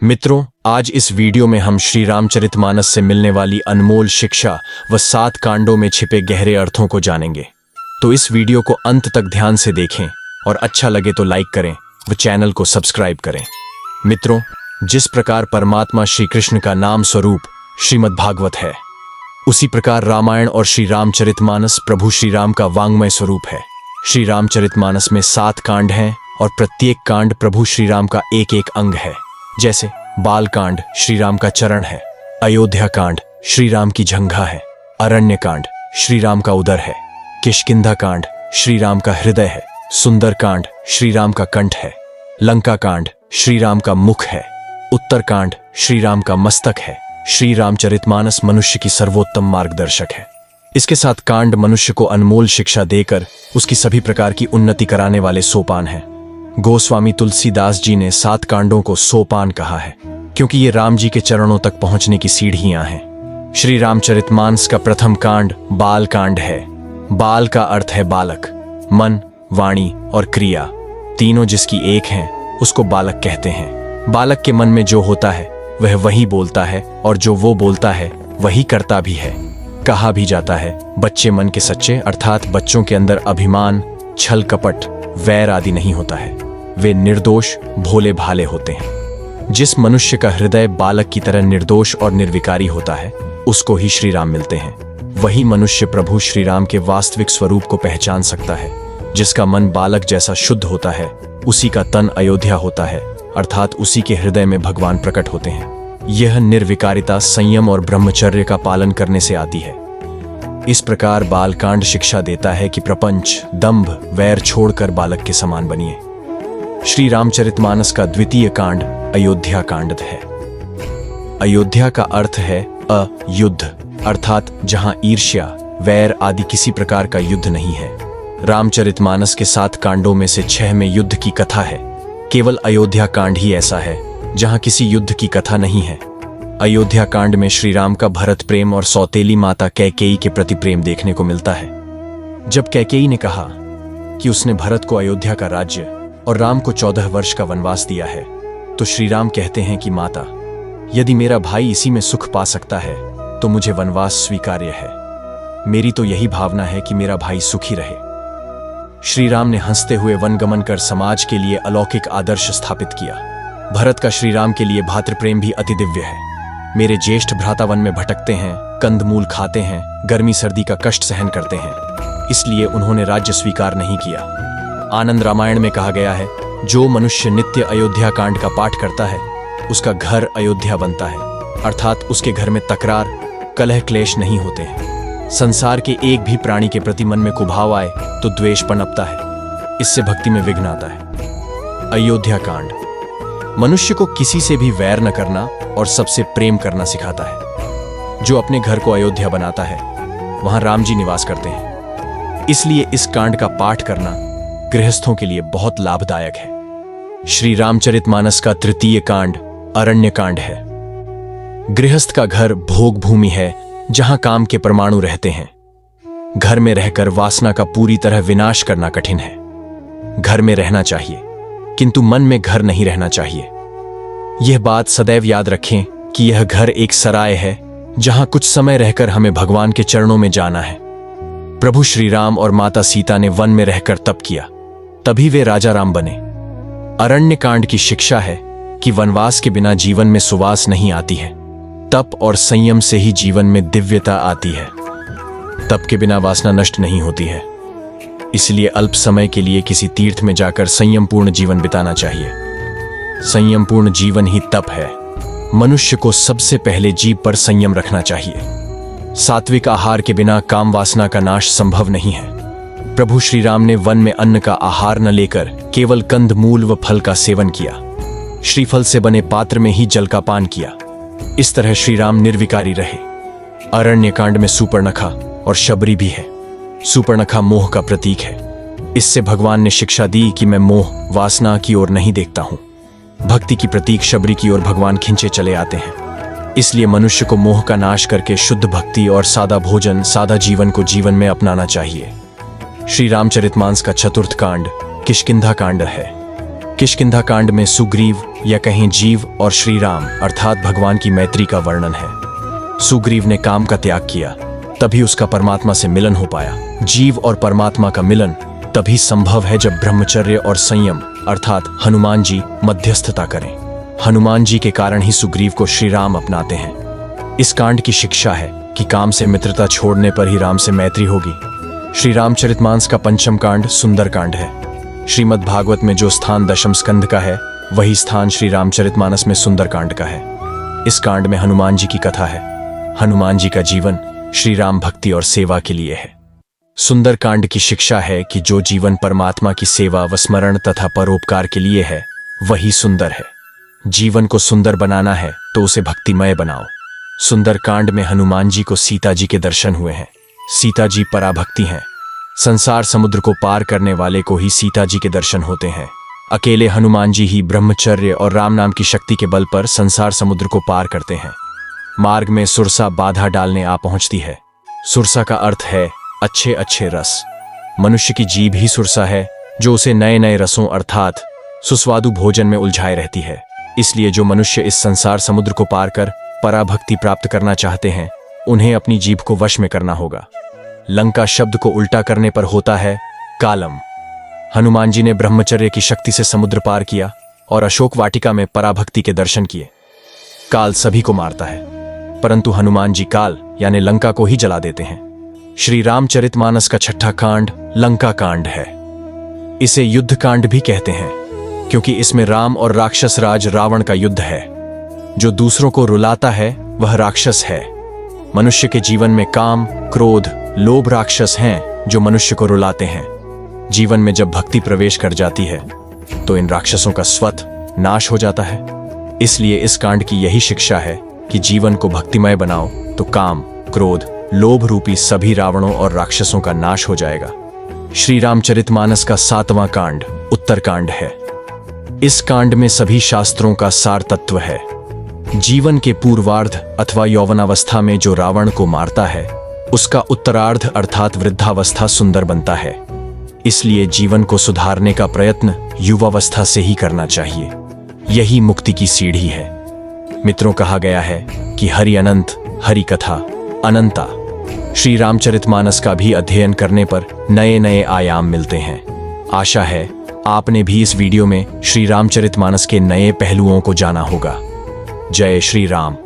मित्रों, आज इस वीडियो में हम श्री रामचरितमानस से मिलने वाली अनमोल शिक्षा व 7 कांडों में छिपे गहरे अर्थों को जानेंगे। तो इस वीडियो को अंत तक ध्यान से देखें और अच्छा लगे तो लाइक करें व चैनल को सब्सक्राइब करें। मित्रों, जिस प्रकार परमात्मा श्री कृष्ण का नाम स्वरूप श्रीमद् भागवत है, उसी प्रकार रामायण और श्री रामचरितमानस प्रभु श्री राम का वांग्मय स्वरूप है। श्री रामचरितमानस में 7 कांड हैं और प्रत्येक कांड प्रभु श्री राम का एक एक अंग है। जैसे बाल कांड श्री राम का चरण है, अयोध्या कांड श्री राम की जंघा है, अरण्य कांड श्री राम का उदर है, किष्किंधा कांड श्री राम का हृदय है, सुंदर कांड श्री राम का कंठ है, लंका कांड श्री राम का मुख है, उत्तर कांड श्री राम का मस्तक है। श्री रामचरितमानस मनुष्य की सर्वोत्तम मार्गदर्शक है। इसके 7 कांड मनुष्य को अनमोल शिक्षा देकर उसकी सभी प्रकार की उन्नति कराने वाले सोपान हैं। गोस्वामी तुलसीदास जी ने 7 कांडों को सोपान कहा है, क्योंकि ये राम जी के चरणों तक पहुंचने की सीढ़ियां हैं। श्री रामचरितमानस का प्रथम कांड बाल कांड है। बाल का अर्थ है बालक। मन, वाणी और क्रिया तीनों जिसकी एक हैं, उसको बालक कहते हैं। बालक के मन में जो होता है वह वही बोलता है, और जो वो बोलता है वही करता भी है। कहा भी जाता है, बच्चे मन के सच्चे, अर्थात बच्चों के अंदर अभिमान, छल कपट, वैर आदि नहीं होता है। वे निर्दोष, भोले भाले होते हैं। जिस मनुष्य का हृदय बालक की तरह निर्दोष और निर्विकारी होता है, उसको ही श्री राम मिलते हैं। वही मनुष्य प्रभु श्री राम के वास्तविक स्वरूप को पहचान सकता है। जिसका मन बालक जैसा शुद्ध होता है, उसी का तन अयोध्या होता है, अर्थात उसी के हृदय में भगवान प्रकट होते हैं। यह निर्विकारिता संयम और ब्रह्मचर्य का पालन करने से आती है। इस प्रकार बालकांड शिक्षा देता है कि प्रपंच, दंभ, वैर छोड़कर बालक के समान बनिए। श्री रामचरितमानस का द्वितीय कांड अयोध्या कांड है। अयोध्या का अर्थ है अयुद्ध, अर्थात जहां ईर्ष्या, वैर आदि किसी प्रकार का युद्ध नहीं है। रामचरितमानस के 7 कांडों में से 6 में युद्ध की कथा है। केवल अयोध्या कांड ही ऐसा है जहां किसी युद्ध की कथा नहीं है। अयोध्या कांड में श्री राम का भरत प्रेम और सौतेली माता कैकेयी के प्रति प्रेम देखने को मिलता है। जब कैकेयी ने कहा कि उसने भरत को अयोध्या का राज्य और राम को 14 वर्ष का वनवास दिया है, तो श्री राम कहते हैं कि माता, यदि मेरा भाई इसी में सुख पा सकता है तो मुझे वनवास स्वीकार्य है। मेरी तो यही भावना है कि मेरा भाई सुखी रहे। श्री राम ने हंसते हुए वनगमन कर समाज के लिए अलौकिक आदर्श स्थापित किया। भरत का श्री राम के लिए भातृप्रेम भी अति दिव्य है। मेरे ज्येष्ठ भ्राता वन में भटकते हैं, कंदमूल खाते हैं, गर्मी सर्दी का कष्ट सहन करते हैं, इसलिए उन्होंने राज्य स्वीकार नहीं किया। आनंद रामायण में कहा गया है, जो मनुष्य नित्य अयोध्या कांड का पाठ करता है, उसका घर अयोध्या बनता है, अर्थात उसके घर में तकरार, कलह क्लेश नहीं होते हैं। संसार के एक भी प्राणी के प्रति मन में कुभाव आए तो द्वेष पनपता है। इससे भक्ति में विघ्न आता है। अयोध्या कांड मनुष्य को किसी से भी वैर न करना और सबसे प्रेम करना सिखाता है। जो अपने घर को अयोध्या बनाता है, वहां राम जी निवास करते हैं। इसलिए इस कांड का पाठ करना गृहस्थों के लिए बहुत लाभदायक है। श्री रामचरितमानस का तृतीय कांड अरण्य कांड है। गृहस्थ का घर भोग भूमि है, जहां काम के परमाणु रहते हैं। घर में रहकर वासना का पूरी तरह विनाश करना कठिन है। घर में रहना चाहिए, किंतु मन में घर नहीं रहना चाहिए। यह बात सदैव याद रखें कि यह घर एक सराय है, जहां कुछ समय रहकर हमें भगवान के चरणों में जाना है। प्रभु श्री राम और माता सीता ने वन में रहकर तप किया, तभी वे राजा राम बने। अरण्य कांड की शिक्षा है कि वनवास के बिना जीवन में सुवास नहीं आती है। तप और संयम से ही जीवन में दिव्यता आती है। तप के बिना वासना नष्ट नहीं होती है। इसलिए अल्प समय के लिए किसी तीर्थ में जाकर संयमपूर्ण जीवन बिताना चाहिए। संयमपूर्ण जीवन ही तप है। मनुष्य को सबसे पहले जीभ पर संयम रखना चाहिए। सात्विक आहार के बिना काम वासना का नाश संभव नहीं है। प्रभु श्री राम ने वन में अन्न का आहार न लेकर केवल कंद मूल व फल का सेवन किया। श्रीफल से बने पात्र में ही जल का पान किया। इस तरह श्री राम निर्विकारी रहे। अरण्य कांड में सूपर्णखा और शबरी भी है। सूपर्णखा मोह का प्रतीक है। इससे भगवान ने शिक्षा दी कि मैं मोह वासना की ओर नहीं देखता हूं। भक्ति की प्रतीक शबरी की ओर भगवान खिंचे चले आते हैं। इसलिए मनुष्य को मोह का नाश करके शुद्ध भक्ति और सादा भोजन, सादा जीवन को जीवन में अपनाना चाहिए। श्री रामचरितमानस का चतुर्थ कांड किष्किंधा कांड है। किष्किंधा कांड में सुग्रीव या कहें जीव और श्री राम अर्थात भगवान की मैत्री का वर्णन है। सुग्रीव ने काम का त्याग किया, तभी उसका परमात्मा से मिलन हो पाया। जीव और परमात्मा का मिलन तभी संभव है जब ब्रह्मचर्य और संयम अर्थात हनुमान जी मध्यस्थता करें। हनुमान जी के कारण ही सुग्रीव को श्री राम अपनाते हैं। इस कांड की शिक्षा है कि काम से मित्रता छोड़ने पर ही राम से मैत्री होगी। श्री रामचरितमानस का पंचम कांड सुंदर कांड है। श्रीमद् भागवत में जो स्थान दशम स्कंध का है, वही स्थान श्री रामचरितमानस में सुंदर कांड का है। इस कांड में हनुमान जी की कथा है। हनुमान जी का जीवन श्री राम भक्ति और सेवा के लिए है। सुंदर कांड की शिक्षा है कि जो जीवन परमात्मा की सेवा व स्मरण तथा परोपकार के लिए है, वही सुंदर है। जीवन को सुंदर बनाना है तो उसे भक्तिमय बनाओ। सुंदर कांड में हनुमान जी को सीता जी के दर्शन हुए हैं। सीता जी पराभक्ति हैं। संसार समुद्र को पार करने वाले को ही सीता जी के दर्शन होते हैं। अकेले हनुमान जी ही ब्रह्मचर्य और राम नाम की शक्ति के बल पर संसार समुद्र को पार करते हैं। मार्ग में सुरसा बाधा डालने आ पहुंचती है। सुरसा का अर्थ है अच्छे अच्छे रस। मनुष्य की जीभ ही सुरसा है, जो उसे नए नए रसों अर्थात सुस्वादु भोजन में उलझाए रहती है। इसलिए जो मनुष्य इस संसार समुद्र को पार कर पराभक्ति प्राप्त करना चाहते हैं, उन्हें अपनी जीभ को वश में करना होगा। लंका शब्द को उल्टा करने पर होता है कालम। हनुमान जी ने ब्रह्मचर्य की शक्ति से समुद्र पार किया और अशोक वाटिका में पराभक्ति के दर्शन किए। काल सभी को मारता है, परंतु हनुमान जी काल यानी लंका को ही जला देते हैं। श्री रामचरितमानस का छठा कांड लंका कांड है। इसे युद्ध कांड भी कहते हैं, क्योंकि इसमें राम और राक्षस राज रावण का युद्ध है। जो दूसरों को रुलाता है वह राक्षस है। मनुष्य के जीवन में काम, क्रोध, लोभ राक्षस हैं जो मनुष्य को रुलाते हैं। जीवन में जब भक्ति प्रवेश कर जाती है तो इन राक्षसों का स्वतः नाश हो जाता है। इसलिए इस कांड की यही शिक्षा है कि जीवन को भक्तिमय बनाओ तो काम, क्रोध, लोभ रूपी सभी रावणों और राक्षसों का नाश हो जाएगा। श्री रामचरितमानस का सातवां कांड उत्तरकांड है। इस कांड में सभी शास्त्रों का सार तत्व है। जीवन के पूर्वार्ध अथवा यौवनावस्था में जो रावण को मारता है, उसका उत्तरार्ध अर्थात वृद्धावस्था सुंदर बनता है। इसलिए जीवन को सुधारने का प्रयत्न युवावस्था से ही करना चाहिए। यही मुक्ति की सीढ़ी है। मित्रों, कहा गया है कि हरि अनंत, हरि कथा अनंता। श्री रामचरितमानस का भी अध्ययन करने पर नए नए आयाम मिलते हैं। आशा है आपने भी इस वीडियो में श्री रामचरितमानस के नए पहलुओं को जाना होगा। जय श्री राम।